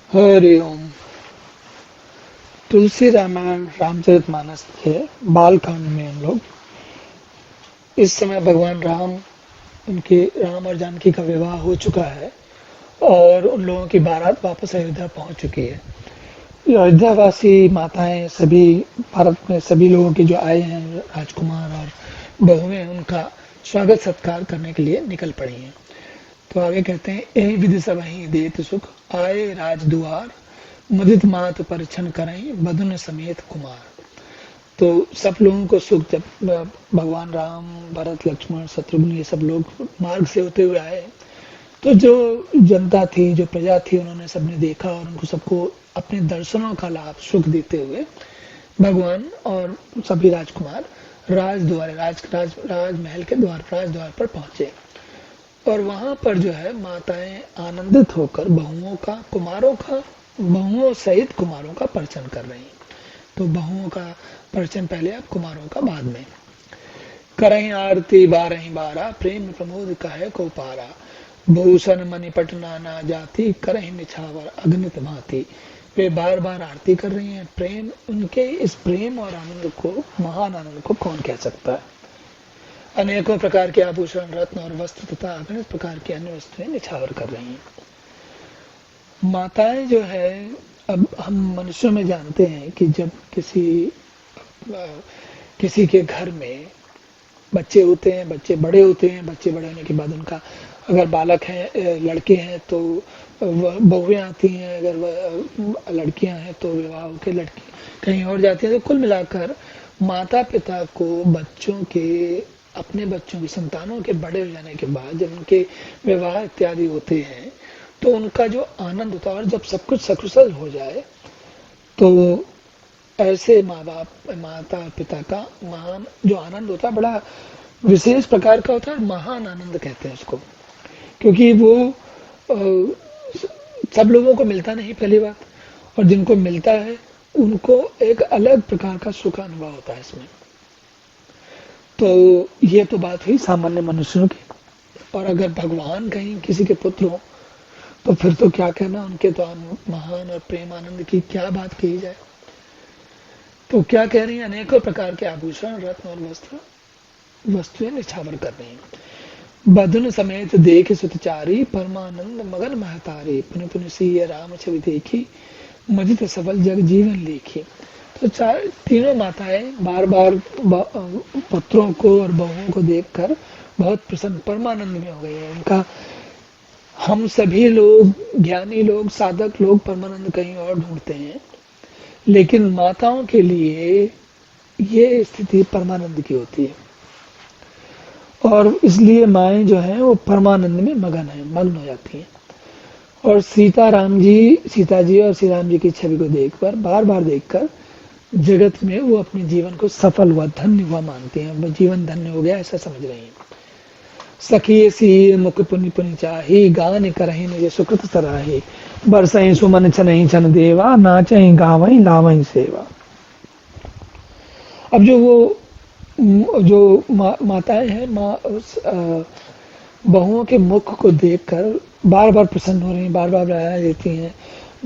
हरि ओम। तुलसी रामायण रामचरितमानस के बालकांड में हम लोग इस समय भगवान राम उनके राम और जानकी का विवाह हो चुका है और उन लोगों की बारात वापस अयोध्या पहुंच चुकी है। ये अयोध्यावासी माताएं सभी भारत में सभी लोगों के जो आए हैं राजकुमार और बहुएं उनका स्वागत सत्कार करने के लिए निकल पड़ी हैं। तो आगे कहते हैं, यही विधि सब ही देत सुख आए राजदुआर मुदित मात परिछन करें बदन समेत कुमार। तो सब लोगों को सुख जब भगवान राम भरत लक्ष्मण शत्रुघ्न ये सब लोग मार्ग से होते हुए आए तो जो जनता थी जो प्रजा थी उन्होंने सबने देखा और उनको सबको अपने दर्शनों का लाभ सुख देते हुए भगवान और सभी राजकुमार राजमहल के राजद्वार पर पहुंचे और वहां पर जो है माताएं आनंदित होकर बहुओं सहित कुमारों का परिचय कर रही हैं। तो बहुओं का परिचय पहले, अब कुमारों का बाद में। करहीं आरती बारहीं बारा प्रेम प्रमोद कहे को पारा भूषण मणिपट नाना जाति करहीं निछावर अग्नित भांति। वे बार बार आरती कर रही हैं। प्रेम, उनके इस प्रेम और आनंद को, महान आनंद को कौन कह सकता है। अनेकों प्रकार के आभूषण रत्न और वस्त्र तथा अगणित प्रकार की अन्य वस्तुएं निछावर कर रही हैं। माताएं जो है, अब हम मनुष्यों में जानते हैं कि जब किसी के घर में बच्चे होते हैं, बच्चे बड़े होते हैं, बच्चे बड़े होने के बाद उनका अगर बालक हैं, लड़के हैं तो बहुएं आती हैं, अगर लड़कियां हैं तो विवाह होकर लड़की कहीं और जाती है। तो कुल मिलाकर माता पिता को अपने बच्चों की संतानों के बड़े हो जाने के बाद जब उनके विवाह इत्यादि होते हैं तो उनका जो आनंद होता है, और जब सब कुछ सकुशल हो जाए तो ऐसे माता पिता का महान जो आनंद होता है बड़ा विशेष प्रकार का होता है। महान आनंद कहते हैं उसको, क्योंकि वो सब लोगों को मिलता नहीं पहली बात, और जिनको मिलता है उनको एक अलग प्रकार का सुख अनुभव होता है इसमें। तो ये तो बात हुई सामान्य मनुष्यों की, और अगर भगवान कहीं किसी के पुत्र हो तो फिर तो क्या कहना, उनके तो महान और प्रेम आनंद की क्या बात कही जाए। तो क्या कह रही हैं, अनेकों प्रकार के आभूषण रत्न और वस्तुएं निछावर कर रही हैं। बधुन समेत देख सुतचारी परमानंद मगन महतारी पुनि पुनि सिय राम छवि देखी मजित सफल जग जीवन लेखी। तो तीनों माताएं बार बार पुत्रों को और बहुओं को देखकर बहुत प्रसन्न परमानंद में हो गई है। उनका हम सभी लोग, ज्ञानी लोग, साधक लोग परमानंद कहीं और ढूंढते हैं, लेकिन माताओं के लिए ये स्थिति परमानंद की होती है और इसलिए माएं जो हैं वो परमानंद में मग्न हो जाती हैं। और सीता जी और श्री राम जी की छवि को देखकर, बार बार देखकर जगत में वो अपने जीवन को सफल हुआ, धन्य हुआ मानती हैं। वो जीवन धन्य हो गया ऐसा समझ रही हैं। सखी सी मुख पुनि पुनि चाही गान करहि निज सुकृत सराही बरसहि सुमन छनहि छन देवा नाचहि गावहि लावहि सेवा। अब जो माताएं हैं, बहुओं के मुख को देखकर बार बार प्रसन्न हो रही हैं, बार बार बधाई देती हैं,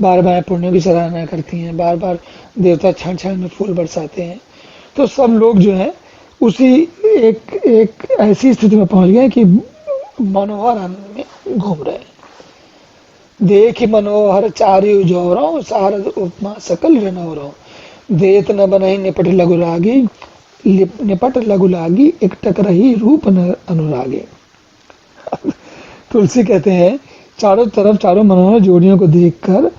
बार बार पुण्यों की सराहना करती हैं, बार बार देवता क्षण क्षण में फूल बरसाते हैं। तो सब लोग जो है उसी एक ऐसी स्थिति में पहुंच गए कि मनोहर आनंद में घूम रहे हैं। देख मनोहर चारि जोरो सारद उपमा सकल रनौरो देत न बनहि निपट लघु लागी एकटक रही रूप अनुरागे। तुलसी कहते हैं, चारों तरफ चारों मनोहर जोड़ियों को देखकर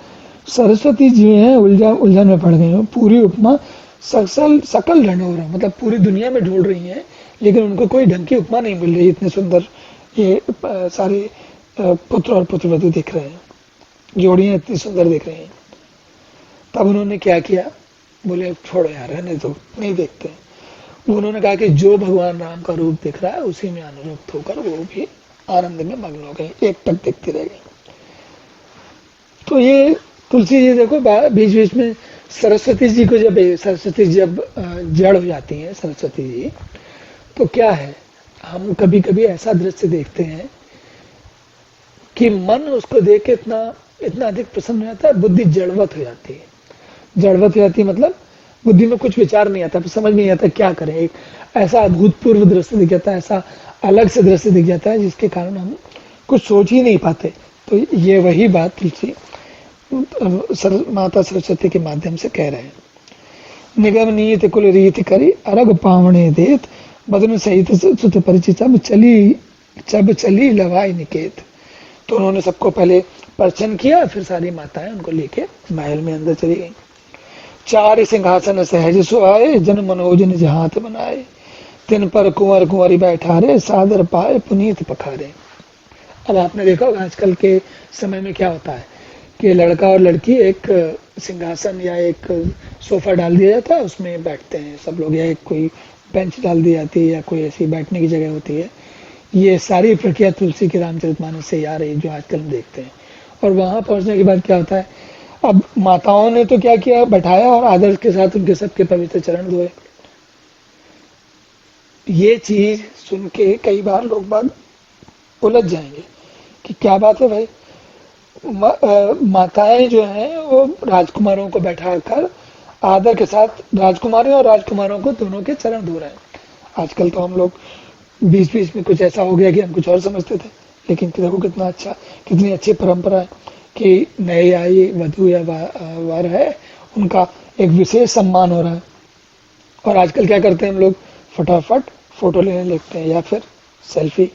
सरस्वती जी हैं उलझन में पड़ गई हो। पूरी उपमा सकल रणौर, मतलब पूरी दुनिया में ढूंढ रही हैं, लेकिन उनको कोई ढंग की उपमा नहीं मिल रही। इतने सुंदर ये सारे पुत्र और पुत्रवधू दिख रहे हैं, जोड़ियां इतनी सुंदर दिख रही हैं। तब उन्होंने क्या किया, बोले छोड़ो यार, रहने दो, नहीं देखते। उन्होंने कहा कि जो भगवान राम का रूप दिख रहा है उसी में अनुरक्त होकर वो भी आनंद में मग्न हो गई, एक टक देखती रह गई। तो ये तुलसी जी देखो बीच बीच में सरस्वती जी जब जड़ हो जाती हैं सरस्वती जी, तो क्या है, हम कभी कभी ऐसा दृश्य देखते हैं कि मन उसको देख के इतना इतना अधिक प्रसन्न हो जाता है, बुद्धि जड़वत हो जाती है। जड़वत हो जाती है मतलब बुद्धि में कुछ विचार नहीं आता, समझ नहीं आता क्या करें। एक ऐसा अभूतपूर्व दृश्य दिख जाता है, ऐसा अलग से दृश्य दिख जाता है जिसके कारण हम कुछ सोच ही नहीं पाते। तो ये वही बात तुलसी माता सरस्वती के माध्यम से कह रहे हैं। निगम नीत कुल रीत करी अरग पावणे देत बदन सहित सुत परिचित चब चली लवाई निकेत। तो उन्होंने सबको पहले प्रश्न किया, फिर सारी माताएं उनको लेके महल में अंदर चली गई। चार सिंहासन सहज सुहाए जन मनोजन जहात बनाए तिन पर कुंवर कुंवरी बैठारे सादर पाए पुनीत पखारे। अब आपने देखा होगा आजकल के समय में क्या होता है कि लड़का और लड़की एक सिंहासन या एक सोफा डाल दिया जाता है, उसमें बैठते हैं सब लोग, या एक कोई बेंच डाल दी जाती है या कोई ऐसी बैठने की जगह होती है। ये सारी प्रक्रिया तुलसी के रामचरितमानस से आ रही जो आजकल हम देखते हैं। और वहां पहुंचने के बाद क्या होता है, अब माताओं ने तो क्या किया, बैठाया और आदर के साथ उनके सबके पवित्र चरण धोए। ये चीज सुन के कई बार लोग बाग उलझ जाएंगे कि क्या बात है भाई, माताएं जो हैं वो राजकुमारों को बैठाकर आदर के साथ राजकुमारियों और राजकुमारों को दोनों के चरण धो रहे हैं। आजकल तो हम लोग बीच बीच में कुछ ऐसा हो गया कि हम कुछ और समझते थे, लेकिन देखो कितना अच्छा, कितनी अच्छी परंपरा है कि नई आई वधू या वर है उनका एक विशेष सम्मान हो रहा है। और आजकल क्या करते हैं हम लोग, फटाफट फोटो लेने लगते हैं या फिर सेल्फी।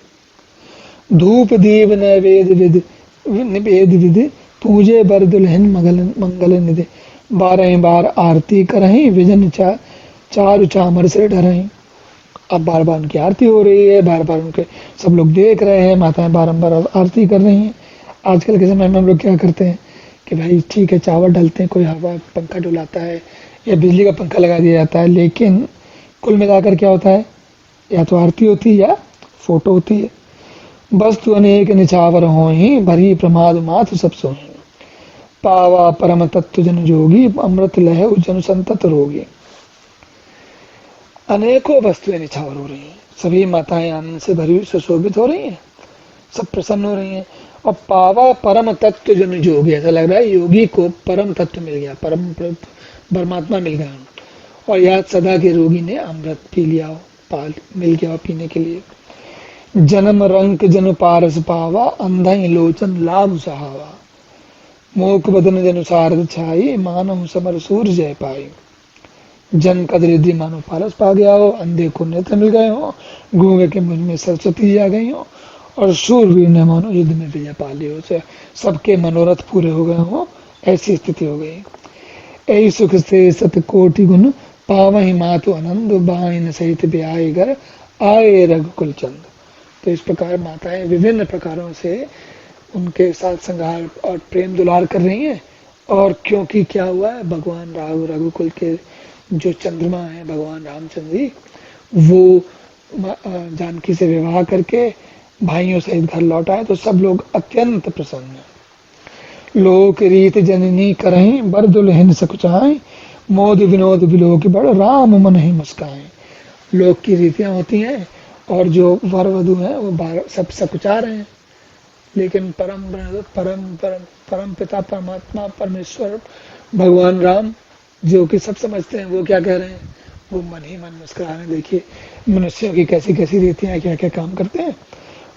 धूप दीप नैवेद विद निवेद विधि पूजे बर दुल्हन मंगल निधि 12 बार आरती करहीं विजन चारु चामर से डरहीं। अब बार बार उनकी आरती हो रही है, बार बार उनके सब लोग देख रहे हैं, माताएं बारंबार आरती कर रही हैं। आजकल के समय में हम लोग क्या करते हैं कि भाई ठीक है चावल डालते हैं, कोई हवा पंखा डुलाता है या बिजली का पंखा लगा दिया जाता है, लेकिन कुल मिलाकर क्या होता है, या तो आरती होती है या फोटो होती है। वस्तु अनेक निछावर हो ही भरी प्रमाद माथ सब सोही पावा परम तत्व जन जोगी अमृत लह जन संतत रोगी। अनेकों वस्तुएं निछावर हो रही हैं, सभी माताएं आनंद से भरी हुई सुशोभित हो रही हैं, सब प्रसन्न हो रही हैं। और पावा परम तत्व जन योगी, ऐसा लग रहा है योगी को परम तत्व मिल गया, परम परमात्मा मिल गया। और याद सदा के रोगी ने अमृत पी लिया, पाल मिल गया पीने के लिए। जन्म रंक जन पारस पावा अंधई लोचन लाभ सहावा मोक बदन जन सारद छाई मानव समर सूर जय पाई। जन कद रिद्धि मानो पारस पा गया हो, अंधे को नेत्र मिल गए हो, गूंगे के मुझ में सरस्वती आ गई हो, और शूरवीर ने मानो युद्ध में विजय पा ली हो, सबके मनोरथ पूरे हो गए हो, ऐसी स्थिति हो गई। ऐ सुख से सत कोटि गुण पावहि मातु आनंद बाइन सहित ब्याह घर आए रघुकुल चंद। तो इस प्रकार माताएं विभिन्न प्रकारों से उनके साथ संगार और प्रेम दुलार कर रही हैं। और क्योंकि क्या हुआ है, भगवान राम रघुकुल के जो चंद्रमा है भगवान रामचंद्र जी, वो जानकी से विवाह करके भाइयों सहित घर लौट आए, तो सब लोग अत्यंत प्रसन्न हैं। लोक रीत जननी करहीं बर दुल्हन सकुचाएं मोद विनोद विलोक बड़ राम मन ही मुस्काएं। लोक की रीतियां होती हैं और जो वर वधु हैं वो सब सकुचा रहे हैं, लेकिन परम परम परम परम पिता परमात्मा परमेश्वर भगवान राम जो कि सब समझते हैं, वो क्या कह रहे हैं, वो मन ही मन मुस्कुरा रहे हैं। देखिए मनुष्यों की कैसी कैसी रीतियां क्या क्या काम करते हैं,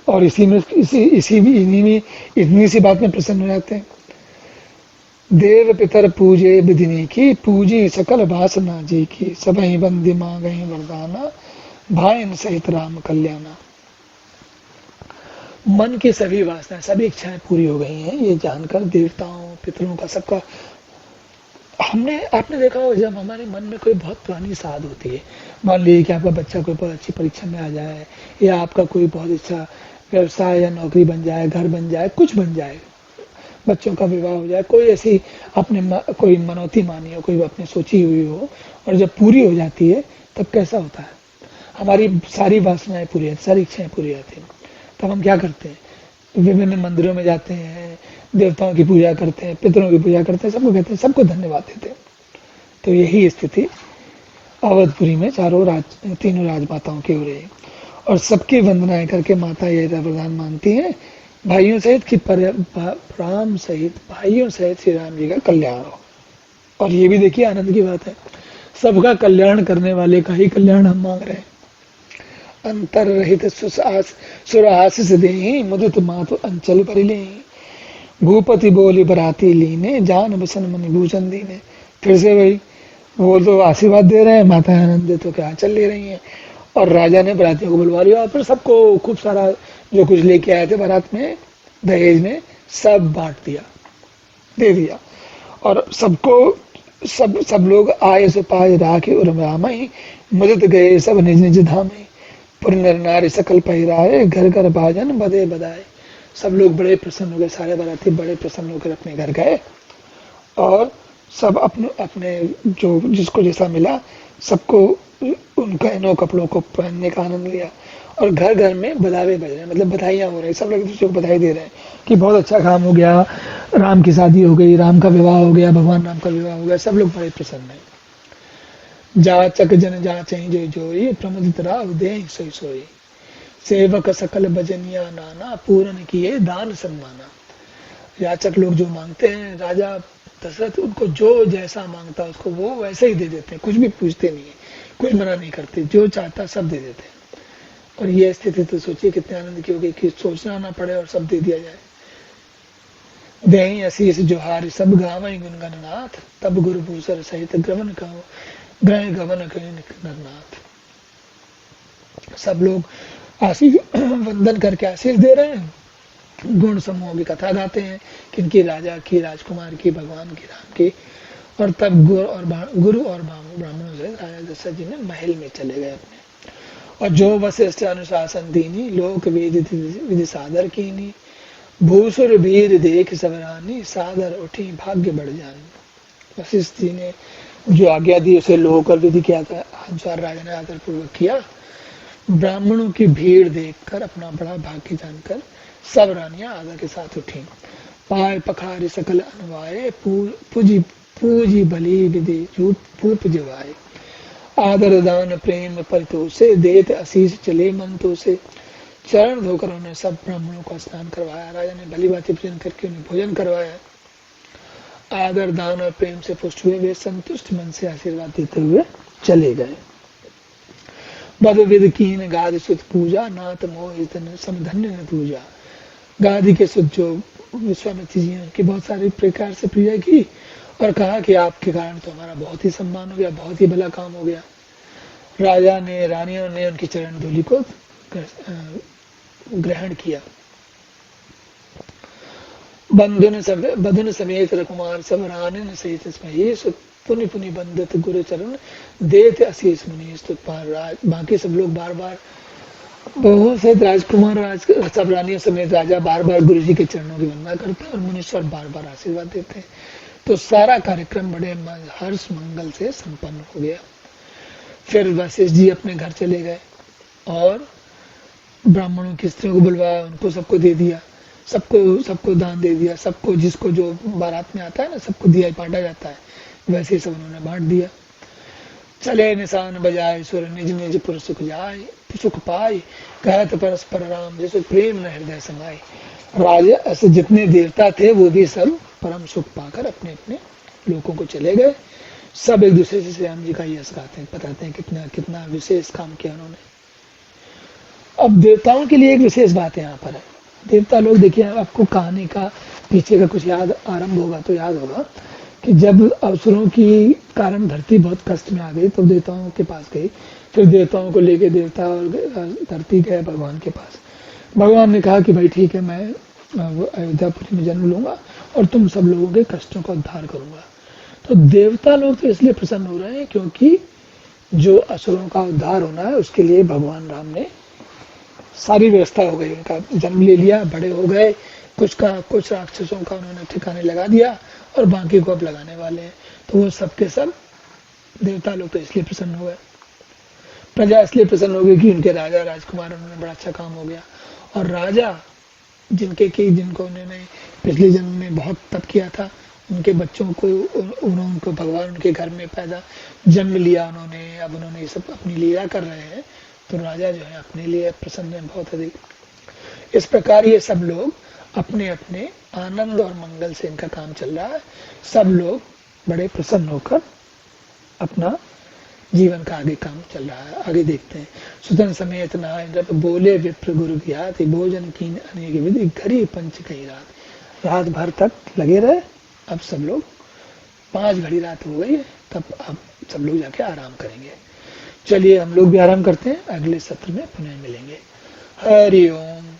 और इन्हीं में इतनी सी बात में प्रसन्न हो जाते हैं। देव पितर पूजे विधिनी की पूजी सकल वासना जी की सबही बंदी मांगहि वरदाना भाइन सहित राम कल्याणा। मन की सभी वासनाएं सभी इच्छाएं पूरी हो गई हैं, ये जानकर देवताओं पितरों का सबका। आपने देखा हो जब हमारे मन में कोई बहुत पुरानी साध होती है, मान लीजिए कि आपका बच्चा कोई बहुत अच्छी परीक्षा में आ जाए, या आपका कोई बहुत अच्छा व्यवसाय या नौकरी बन जाए, घर बन जाए, कुछ बन जाए, बच्चों का विवाह हो जाए, कोई ऐसी आपने कोई मनौती मानी हो, कोई अपनी सोची हुई हो, और जब पूरी हो जाती है तब कैसा होता है, हमारी सारी वासनाएं पूरी होती, सारी इच्छाएं पूरी होती हैं। तब हम क्या करते हैं, विभिन्न मंदिरों में जाते हैं, देवताओं की पूजा करते हैं, पितरों की पूजा करते हैं, सबको कहते हैं, सबको धन्यवाद देते हैं। तो यही स्थिति अवधपुरी में तीनों राजमाताओं की हो रही है, और सबकी वंदनाएं करके माता ये वरदान मांगती हैं भाइयों सहित कि राम सहित भाइयों सहित श्री राम जी का कल्याण हो। और ये भी देखिए आनंद की बात है, सबका कल्याण करने वाले का ही कल्याण हम मांग रहे हैं। अंतर रहित सुरासिस देहि मुदित मातु अंचल परिले, भूपति बोली बराती लीने जान बसन मनि भूषण दीने। फिर से वही, वो तो आशीर्वाद दे रहे हैं, माता आनंद तो क्या चल ले रही हैं, और राजा ने बरातियों को बुलवा लिया और फिर सबको खूब सारा जो कुछ लेके आए थे बारात में, दहेज में, सब बांट दिया, दे दिया। और सबको सब लोग आए सो पाए राखे उर्म रामई, मदद गए सब निज निज धामई, पुर नर नारी सकल पहिराए, घर घर बाजन बदे बदाए। सब लोग बड़े प्रसन्न हो गए, सारे बाराती बड़े प्रसन्न होकर अपने घर गए और सब अपने अपने जो जिसको जैसा मिला सबको उन गहनों कपड़ों को पहनने का आनंद लिया। और घर घर में बधावे बज रहे, मतलब बधाइयाँ हो रही, सब लोग एक दूसरे को बधाई दे रहे हैं कि बहुत अच्छा काम हो गया, राम की शादी हो गई, राम का विवाह हो गया, भगवान राम का विवाह हो गया। सब लोग बड़े प्रसन्न हैं। जाचक जन जाचहि जो जोई, प्रमुदित राव देहि सोई सोई, सेवक सकल भजनिया नाना, पूरन किए दान सम्माना। याचक लोग जो मांगते हैं, राजा दशरथ उनको जो जैसा मांगता है उसको वो वैसे ही दे देते हैं, कुछ भी पूछते नहीं है, कुछ मना नहीं करते, जो चाहता सब दे देते हैं। और ये स्थिति तो सोचिए कितने आनंद की होगी कि सोचना ना पड़े और सब दे दिया जाए। दही असीस जोहार सब गावई गुनगन नाथ, तब गुरु भूसर सहित ग्रमन कहो, ग्रह गमन कहीं नरनाथ। सब लोग आशीष वंदन करके आशीष दे रहे हैं, गुण समूहों की कथा गाते हैं, किनकी, राजा की, राजकुमार की, भगवान की, राम की। और तब गुरु और ब्राह्मणों से राजा दशरथ जी ने महल में चले गए अपने। और जो वशिष्ठ अनुशासन दीनी, लोक वेद विधि सादर कीनी, भूसुर वीर देख सबरानी, सादर उठी भाग्य बढ़ जानी। वशिष्ठ जी ने जो आज्ञा दी उसे लोक और विधि के अनुसार राजा ने आदर पूर्वक किया। ब्राह्मणों की भीड़ देखकर अपना बड़ा भाग्य जानकर सब रानियां आदर के साथ उठी। पाए पखारे सकल अनुवाए, पूजी पूजी बलि विधि पूप जिवाए, आदर दान प्रेम परितोषे, देत आशीष चले मंतो से। चरण धोकर उन्हें सब ब्राह्मणों को स्नान करवाया, राजा ने भली बातें पूजन करके उन्हें भोजन करवाया। आदर दान और प्रेम से पुष्ट हुए वे संतुष्ट मन से आशीर्वाद देते हुए चले गए। बद विद कीन गाद सुत पूजा, नाथ मोह समधन्य न पूजा। गादी के सुत जो विश्वामित्र जी हैं उनकी बहुत सारी प्रकार से पूजा की और कहा कि आपके कारण तो हमारा बहुत ही सम्मान हो गया, बहुत ही भला काम हो गया। राजा ने, रानियों ने उनकी चरण धूलि को ग्रहण किया। बंधुन समेत रकुमार सब रानिन सहित स्मही, पुनि पुनि बंदित गुरु चरण देत आशीष मुनि स्तुत। बाकी सब लोग बार बार, बहुत से राजकुमार सब रानियों समेत राजा बार बार गुरु जी के चरणों की वंदना करते हैं और मुनीश्वर बार बार आशीर्वाद देते हैं। तो सारा कार्यक्रम बड़े हर्ष मंगल से संपन्न हो गया। फिर वशिष्ठ जी अपने घर चले गए और ब्राह्मणों की स्त्रियों को बुलवाया, उनको सबको दे दिया, सबको दान दे दिया, सबको जिसको जो बारात में आता है ना सबको दिया बांटा जाता है, वैसे सब उन्होंने बांट दिया। चले निशान बजाए सुर निज निज पुर सुख जाए, सुख पाए कहत परस्पर राम, जैसे प्रेम न हृदय समाए। राजा ऐसे जितने देवता थे वो भी सब परम सुख पाकर अपने अपने लोगों को चले गए। सब एक दूसरे से श्री राम जी का यश गाते हैं, बताते हैं कितना कितना विशेष काम किया उन्होंने। अब देवताओं के लिए एक विशेष बात यहाँ पर है। देवता लोग, देखिए आपको कहानी का पीछे का कुछ याद आरंभ होगा तो याद होगा कि जब असुरों की कारण धरती बहुत कष्ट में आ गई तो देवताओं के पास गई। फिर देवताओं को लेके देवता और धरती गए भगवान के पास। भगवान ने कहा कि भाई ठीक है, मैं अयोध्यापुरी में जन्म लूंगा और तुम सब लोगों के कष्टों का उद्धार करूंगा। तो देवता लोग तो इसलिए प्रसन्न हो रहे हैं क्योंकि जो असुरों का उद्धार होना है उसके लिए भगवान राम ने सारी व्यवस्था हो गई, उनका जन्म ले लिया, बड़े हो गए, कुछ राक्षसों का उन्होंने ठिकाने लगा दिया और बाकी को अब लगाने वाले हैं। तो वो सबके सब देवता लोग तो इसलिए प्रसन्न हो गए, प्रजा इसलिए प्रसन्न हो गई कि उनके राजा राजकुमार उन्होंने बड़ा अच्छा काम हो गया। और राजा जिनको उन्होंने पिछले जन्म में बहुत तप किया था, उनके बच्चों को उनको भगवान उनके घर में पैदा जन्म लिया उन्होंने, अब उन्होंने ये सब अपनी लीला कर रहे हैं। तो राजा जो है अपने लिए प्रसन्न है बहुत अधिक। इस प्रकार ये सब लोग अपने अपने आनंद और मंगल से इनका काम चल रहा है। सब लोग बड़े प्रसन्न होकर अपना जीवन का आगे काम चल रहा है। आगे देखते हैं। सुतन समेत नहाय जब बोले विप्र गुरु ज्ञाति भोजन कीन अनेक विधि घरी पंच कई रात भर तक लगे रहे। अब सब लोग 5 घड़ी रात हो गई है, तब अब सब लोग जाके आराम करेंगे। चलिए हम लोग भी आराम करते हैं, अगले सत्र में पुनः मिलेंगे। हरि ओम।